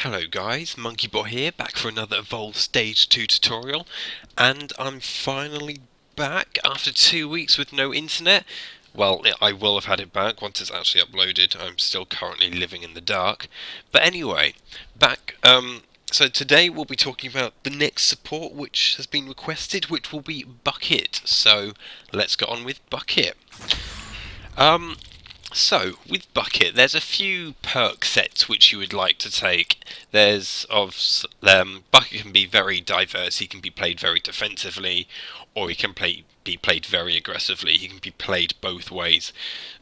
Hello guys, MonkeyBot here, back for another Evolve Stage 2 tutorial, and I'm finally back after 2 weeks with no internet. Well, I will have had it back once it's actually uploaded. I'm still currently living in the dark. But anyway, back, so today we'll be talking about the next support which has been requested, which will be Bucket. So, let's get on with Bucket. So, with Bucket, there's a few perk sets which you would like to take. Bucket can be very diverse. He can be played very defensively, or he can be played very aggressively. He can be played both ways.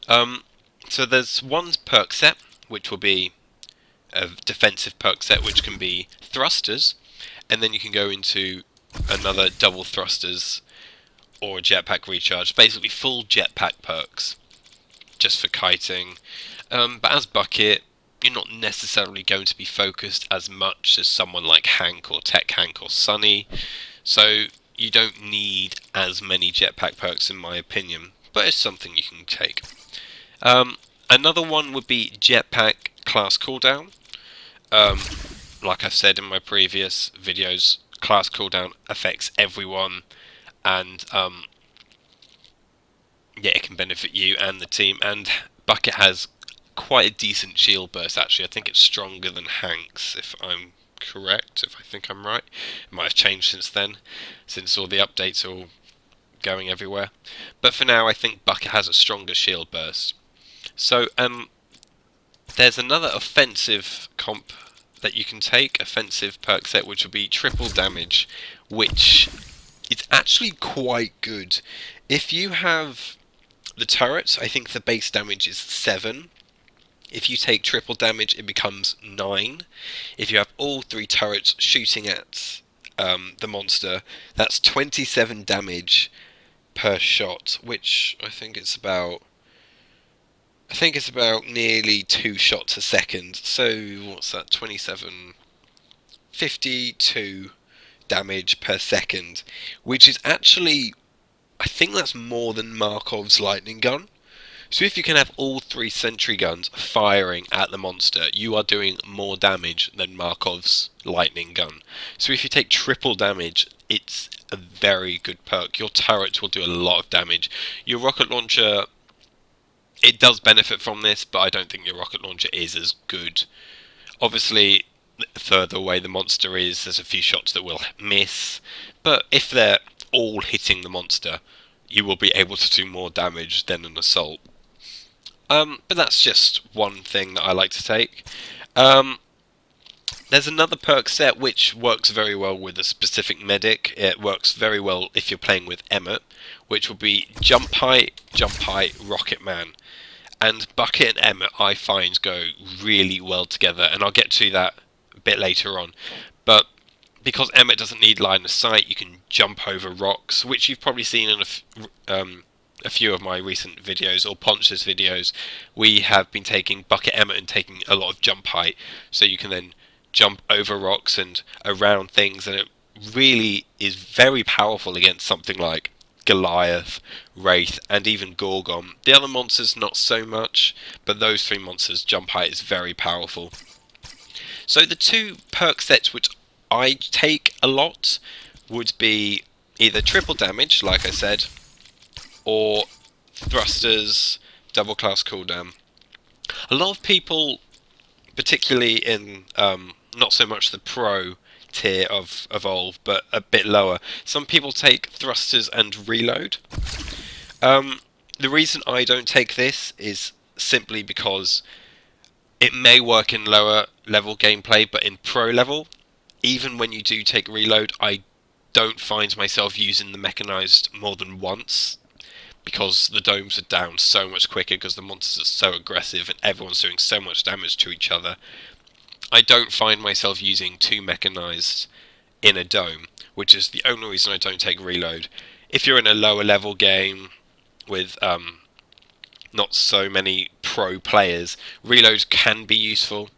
So there's one perk set, which will be a defensive perk set, which can be thrusters, and then you can go into another double thrusters or jetpack recharge, basically full jetpack perks, just for kiting. But as Bucket, you're not necessarily going to be focused as much as someone like Hank or Tech Hank or Sunny, so you don't need as many jetpack perks in my opinion, but it's something you can take. Another one would be jetpack class cooldown. Like I've said in my previous videos, class cooldown affects everyone, and yeah, it can benefit you and the team, and Bucket has quite a decent shield burst actually. I think it's stronger than Hank's, if I'm correct, if I think I'm right. It might have changed since then, since all the updates are all going everywhere. But for now, I think Bucket has a stronger shield burst. So, there's another offensive comp that you can take, offensive perk set, which will be triple damage, which is actually quite good. If you have the turrets, I think the base damage is 7. If you take triple damage, it becomes 9. If you have all 3 turrets shooting at the monster, that's 27 damage per shot, which I think it's about nearly 2 shots a second. So what's that? 27, 52 damage per second, which is actually, I think that's more than Markov's lightning gun. So if you can have all 3 sentry guns firing at the monster, you are doing more damage than Markov's lightning gun. So if you take triple damage, it's a very good perk. Your turrets will do a lot of damage. Your rocket launcher, it does benefit from this, but I don't think your rocket launcher is as good. Obviously, the further away the monster is, there's a few shots that will miss, but if they're all hitting the monster, you will be able to do more damage than an assault. But that's just one thing that I like to take. There's another perk set which works very well with a specific medic. It works very well if you're playing with Emmett, which will be Jump High, Rocket Man. And Bucket and Emmett, I find, go really well together, and I'll get to that a bit later on. But because Emmett doesn't need line of sight, you can jump over rocks, which you've probably seen in a few of my recent videos, or Ponch's videos. We have been taking Bucket Emmett and taking a lot of jump height, so you can then jump over rocks and around things, and it really is very powerful against something like Goliath, Wraith, and even Gorgon. The other monsters not so much, but those 3 monsters, jump height is very powerful. So the 2 perk sets which I take a lot would be either triple damage, like I said, or thrusters, double class cooldown. A lot of people, particularly in not so much the pro tier of Evolve, but a bit lower, some people take thrusters and reload. The reason I don't take this is simply because it may work in lower level gameplay, but in pro level, even when you do take reload, I don't find myself using the mechanized more than once, because the domes are down so much quicker because the monsters are so aggressive and everyone's doing so much damage to each other. I don't find myself using 2 mechanized in a dome, which is the only reason I don't take reload. If you're in a lower level game with not so many pro players, reload can be useful,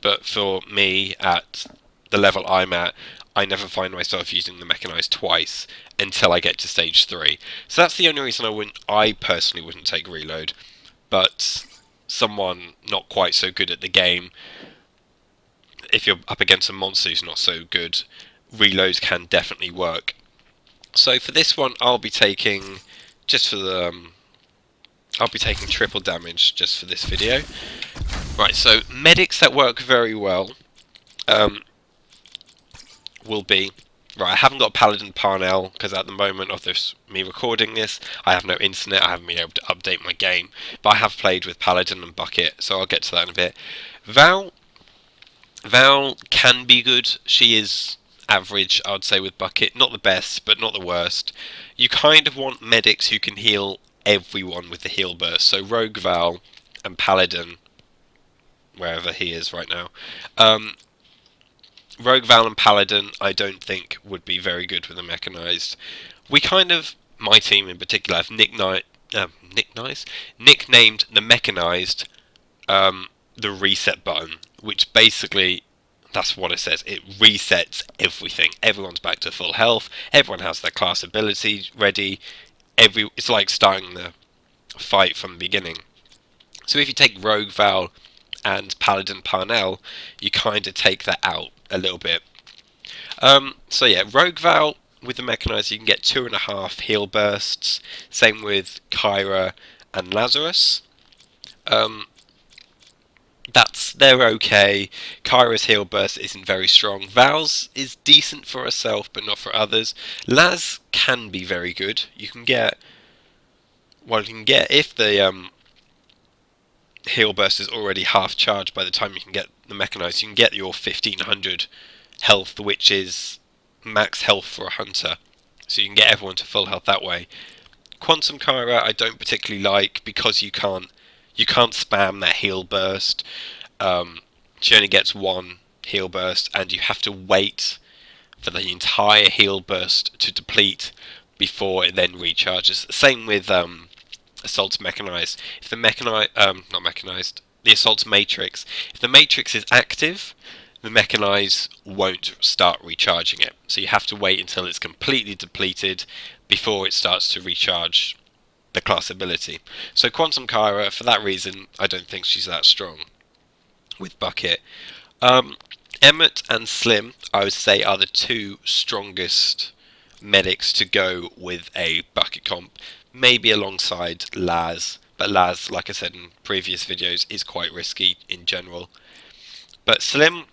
but for me, at the level I'm at, I never find myself using the mechanized twice until I get to stage 3. So that's the only reason I personally wouldn't take reload. But someone not quite so good at the game if you're up against a monster who's not so good, reloads can definitely work. So for this one, I'll be taking triple damage just for this video. Right, so medics that work very well will be... Right, I haven't got Paladin Parnell, because at the moment of me recording this, I have no internet, I haven't been able to update my game, but I have played with Paladin and Bucket, so I'll get to that in a bit. Val can be good. She is average, I would say, with Bucket. Not the best, but not the worst. You kind of want medics who can heal everyone with the heal burst, so Rogue Val and Paladin, wherever he is right now. Rogue Val and Paladin, I don't think would be very good with a mechanized. We kind of, my team in particular, have nicknamed the mechanized the reset button, which basically, that's what it says. It resets everything. Everyone's back to full health. Everyone has their class ability ready. It's like starting the fight from the beginning. So if you take Rogue Val and Paladin Parnell, you kind of take that out a little bit. So yeah, Rogue Val with the mechanized, you can get 2.5 heal bursts. Same with Kyra and Lazarus. They're okay. Kyra's heal burst isn't very strong. Val's is decent for herself, but not for others. Laz can be very good. You can get if the heal burst is already half charged by the time you can get the mechanized, you can get your 1500 health, which is max health for a hunter. So you can get everyone to full health that way. Quantum Kyra I don't particularly like because you can't spam that heal burst. She only gets one heal burst, and you have to wait for the entire heal burst to deplete before it then recharges. Same with Assault's mechanized. If the the Assault's matrix. If the matrix is active, the mechanized won't start recharging it. So you have to wait until it's completely depleted before it starts to recharge the class ability. So Quantum Kyra, for that reason, I don't think she's that strong with Bucket. Emmett and Slim, I would say, are the two strongest medics to go with a Bucket comp. Maybe alongside Laz, but Laz, like I said in previous videos, is quite risky in general. But Slim,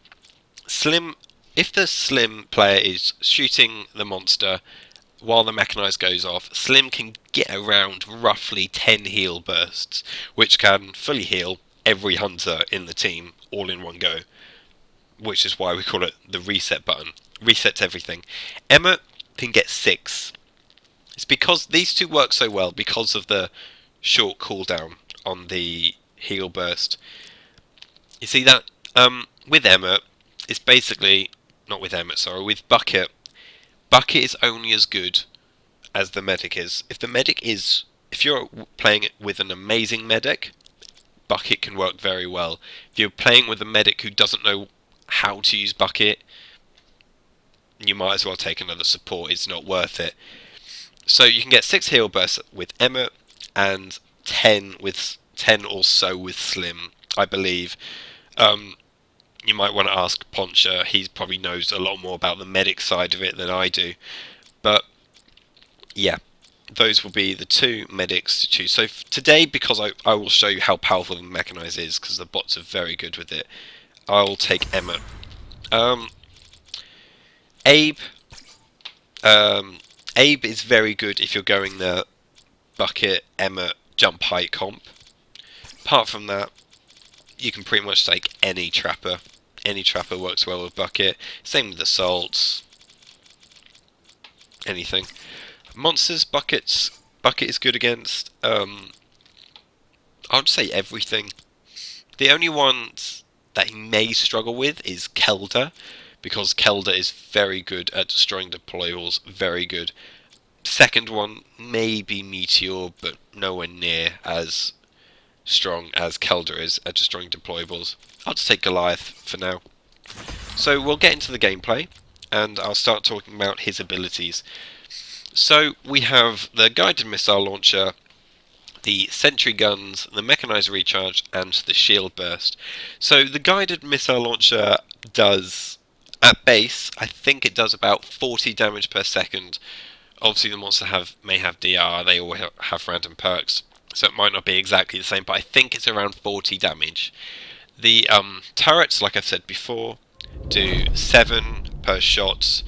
if the Slim player is shooting the monster while the mechanized goes off, Slim can get around roughly 10 heal bursts, which can fully heal every hunter in the team all in one go, which is why we call it the reset button. Resets everything. Emma can get 6. It's because these two work so well because of the short cooldown on the heal burst. You see that with Emma, it's basically not with Emma, sorry, with Bucket. Bucket is only as good as the medic is. If you're playing it with an amazing medic, Bucket can work very well. If you're playing with a medic who doesn't know how to use Bucket, you might as well take another support. It's not worth it. So you can get 6 heal bursts with Emma and 10 or so with Slim, I believe. You might want to ask Poncha. He probably knows a lot more about the medic side of it than I do. But yeah, those will be the two medics to choose. So today, because I will show you how powerful the mechanized is, because the bots are very good with it, I'll take Emma. Abe is very good if you're going the Bucket, Emma, jump height comp. Apart from that, you can pretty much take any trapper. Any trapper works well with Bucket. Same with assaults. Anything. Monsters, Bucket is good against. I would say everything. The only ones that he may struggle with is Kelda, because Kelda is very good at destroying deployables. Very good. Second one may be Meteor, but nowhere near as strong as Kelda is at destroying deployables. I'll just take Goliath for now. So we'll get into the gameplay, and I'll start talking about his abilities. So we have the guided missile launcher, the sentry guns, the mechanized recharge, and the shield burst. So the guided missile launcher does, at base, I think it does about 40 damage per second. Obviously the monster may have DR, they all have random perks, so it might not be exactly the same, but I think it's around 40 damage. The turrets, like I've said before, do 7 per shot.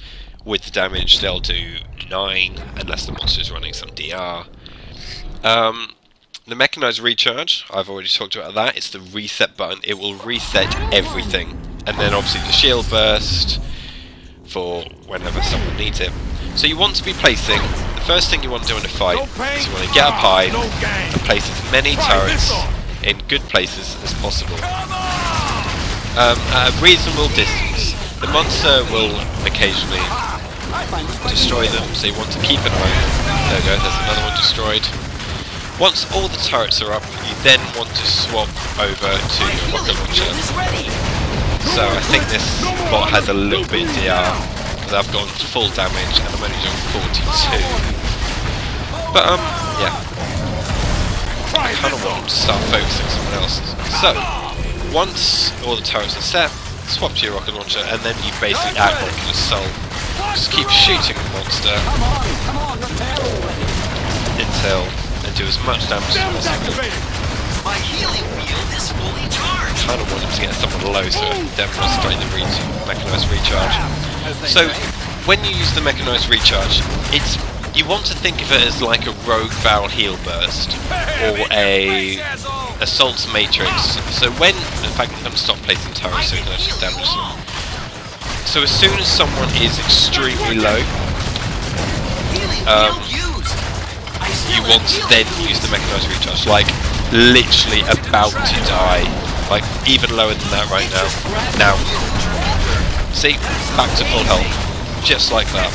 With the damage, they'll do 9, unless the monster's running some DR. The mechanized recharge, I've already talked about that. It's the reset button. It will reset everything. And then obviously the shield burst for whenever someone needs it. So you want to be placing, the first thing you want to do in a fight is you want to get up high and place as many turrets in good places as possible. At a reasonable distance. The monster will occasionally destroy them, so you want to keep an eye on them. There we go, there's another one destroyed. Once all the turrets are up, you then want to swap over to your rocket launcher. So I think this bot has a little bit of DR, because I've gone full damage and I'm only doing 42. But yeah. I kind of want to start focusing on someone else. So, once all the turrets are set, swap to your rocket launcher, and then you basically act like an assault. Just keep shooting the monster until and do as much damage as possible. My healing wheel is fully charged. Kind of want him to get someone low so it can demonstrate the mechanized recharge. So when you use the mechanized recharge, you want to think of it as like a rogue Val heal burst or a assault's matrix. So when, in fact, I'm going to stop placing turrets so we can actually damage them. So as soon as someone is extremely low, you want to then use the mechanized recharge, like literally about to die, like even lower than that right now. Now, see, back to full health, just like that.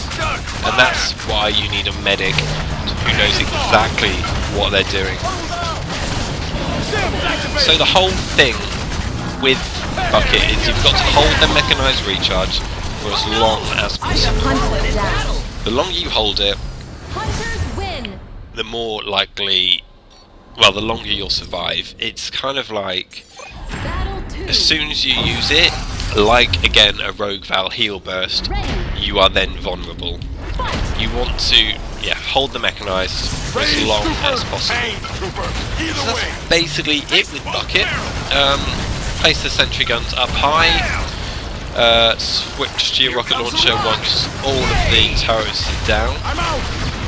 And that's why you need a medic who knows exactly what they're doing. So the whole thing with Bucket is you've got to hold the mechanized recharge for as long as possible. The longer you hold it, the more likely, well, the longer you'll survive. It's kind of like, as soon as you use it, like again a Rogue Val heal burst, you are then vulnerable. You want to, hold the mechanized for as long as possible. So that's basically it with Bucket. Place the sentry guns up high, switch to your rocket launcher once all of the turrets are down,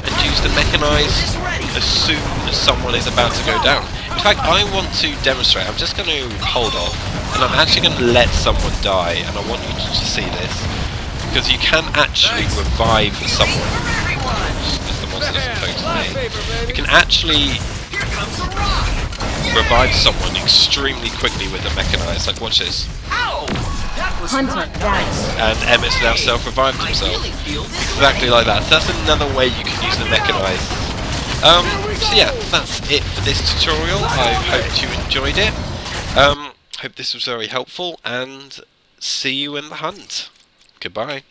and use the mechanized as soon as someone is about to go down. In fact, I want to demonstrate. I'm just going to hold off, and I'm actually going to let someone die, and I want you to see this, because you can actually revive someone. If the monster doesn't focus on me, you can actually revive someone extremely quickly with a mechanized. Like, watch this. Hunter down. And Emmett's now self-revived himself. Exactly like that. So that's another way you can use the mechanized. So yeah, that's it for this tutorial. I hope you enjoyed it. Hope this was very helpful, and see you in the hunt. Goodbye.